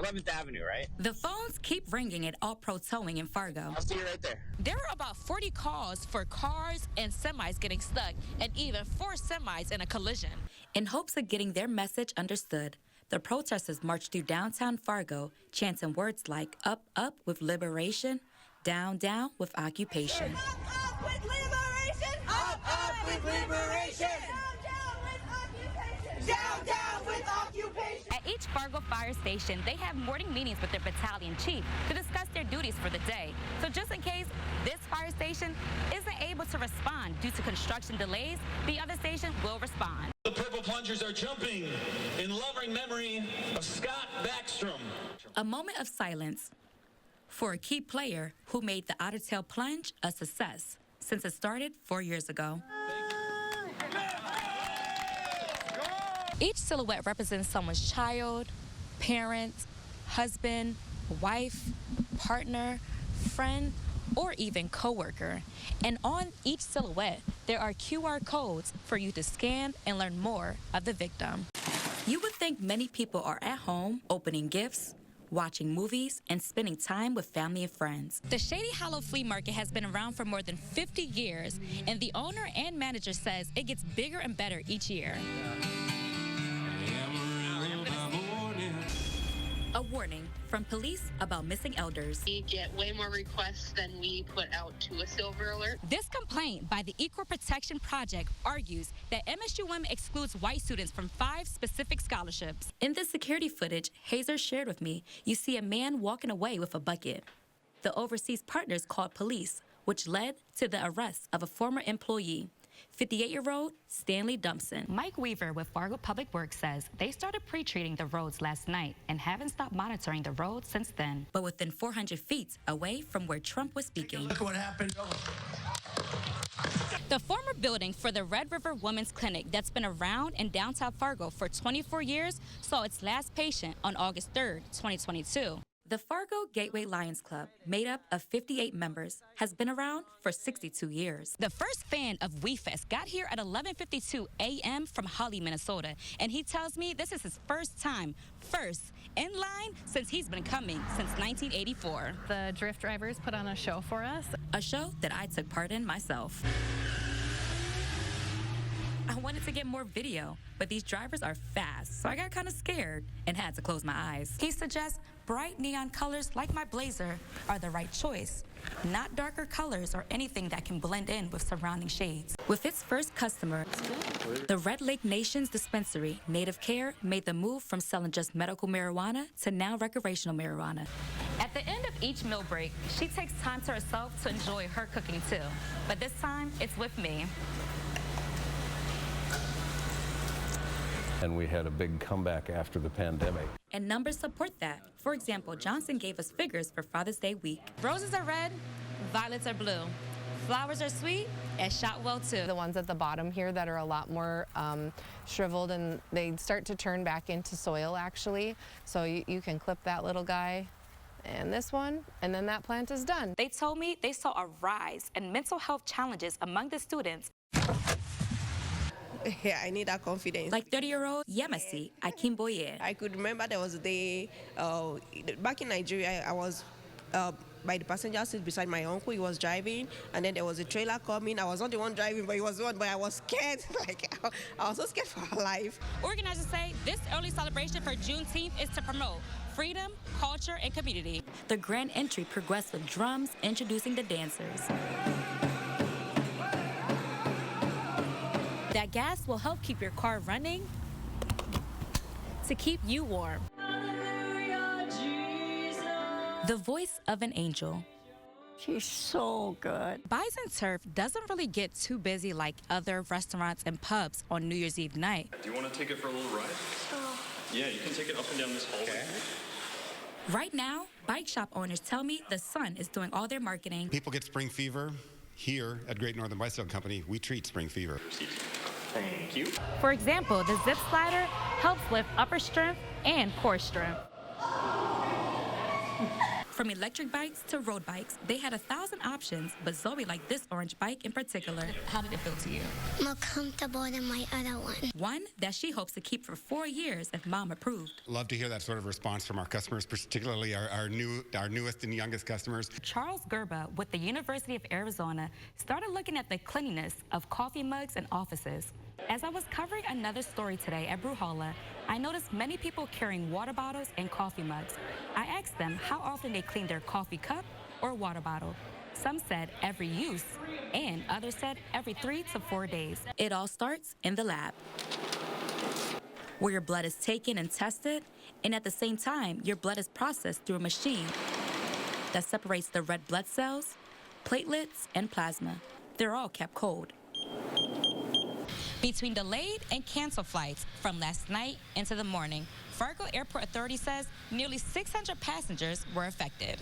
11th Avenue, right? The phones keep ringing at All Pro Towing in Fargo. I'll see you right there. There are about 40 calls for cars and semis getting stuck, and even 4 semis in a collision. In hopes of getting their message understood, the protesters marched through downtown Fargo, chanting words like up, up with liberation, down, down with occupation. Up with liberation! Up with liberation! Down, down with occupation! At each Fargo fire station, they have morning meetings with their battalion chief to discuss their duties for the day. So just in case this fire station isn't able to respond due to construction delays, the other station will respond. The Purple Plungers are jumping in loving memory of Scott Backstrom. A moment of silence for a key player who made the Otter Tail Plunge a success since it started 4 years ago. Each silhouette represents someone's child, parent, husband, wife, partner, friend, or even coworker. And on each silhouette, there are QR codes for you to scan and learn more of the victim. You would think many people are at home opening gifts, watching movies, and spending time with family and friends. The Shady Hollow Flea Market has been around for more than 50 years, and the owner and manager says it gets bigger and better each year. A warning from police about missing elders. We get way more requests than we put out to a silver alert. This complaint by the Equal Protection Project argues that MSUM excludes white students from 5 specific scholarships. In the security footage Hazer shared with me, you see a man walking away with a bucket. The overseas partners called police, which led to the arrest of a former employee, 58-year-old Stanley Dumpson. Mike Weaver with Fargo Public Works says they started pre-treating the roads last night and haven't stopped monitoring the roads since then. But within 400 feet away from where Trump was speaking. Look what happened. The former building for the Red River Women's Clinic that's been around in downtown Fargo for 24 years saw its last patient on August 3rd, 2022. The Fargo Gateway Lions Club, made up of 58 members, has been around for 62 years. The first fan of WeFest got here at 11:52 a.m. from Holly, Minnesota, and he tells me this is his first time, in line since he's been coming since 1984. The Drift drivers put on a show for us. A show that I took part in myself. I wanted to get more video, but these drivers are fast, so I got kind of scared and had to close my eyes. He suggests bright neon colors like my blazer are the right choice, not darker colors or anything that can blend in with surrounding shades. With its first customer, the Red Lake Nations dispensary, Native Care, made the move from selling just medical marijuana to now recreational marijuana. At the end of each meal break, she takes time to herself to enjoy her cooking too. But this time, it's with me. And we had a big comeback after the pandemic. And numbers support that. For example, Johnson gave us figures for Father's Day week. Roses are red, violets are blue. Flowers are sweet and shot well too. The ones at the bottom here that are a lot more shriveled, and they start to turn back into soil actually. So you can clip that little guy and this one, and then that plant is done. They told me they saw a rise in mental health challenges among the students. Yeah, I need that confidence. Like 30-year-old Yemisi Akimboye. I could remember there was a day back in Nigeria, I was by the passenger seat beside my uncle. He was driving, and then there was a trailer coming. I was not the one driving, but he was the one, but I was scared. I was so scared for her life. Organizers say this early celebration for Juneteenth is to promote freedom, culture, and community. The grand entry progressed with drums introducing the dancers. That gas will help keep your car running to keep you warm. The voice of an angel. She's so good. Bison Turf doesn't really get too busy like other restaurants and pubs on New Year's Eve night. Do you want to take it for a little ride? Yeah, you can take it up and down this hallway. Okay. Right now, bike shop owners tell me the sun is doing all their marketing. People get spring fever. Here at Great Northern Bicycle Company, we treat spring fever. Thank you. For example, the zip slider helps with upper strength and core strength. From electric bikes to road bikes, they had 1,000 options, but Zoe liked this orange bike in particular. How did it feel to you? More comfortable than my other one. One that she hopes to keep for 4 years if Mom approved. Love to hear that sort of response from our customers, particularly our newest and youngest customers. Charles Gerba with the University of Arizona started looking at the cleanliness of coffee mugs and offices. As I was covering another story today at Brewholla, I noticed many people carrying water bottles and coffee mugs. I asked them how often they clean their coffee cup or water bottle. Some said every use, and others said every 3 to 4 days. It all starts in the lab, where your blood is taken and tested, and at the same time, your blood is processed through a machine that separates the red blood cells, platelets, and plasma. They're all kept cold. Between delayed and canceled flights from last night into the morning, Fargo Airport Authority says nearly 600 passengers were affected.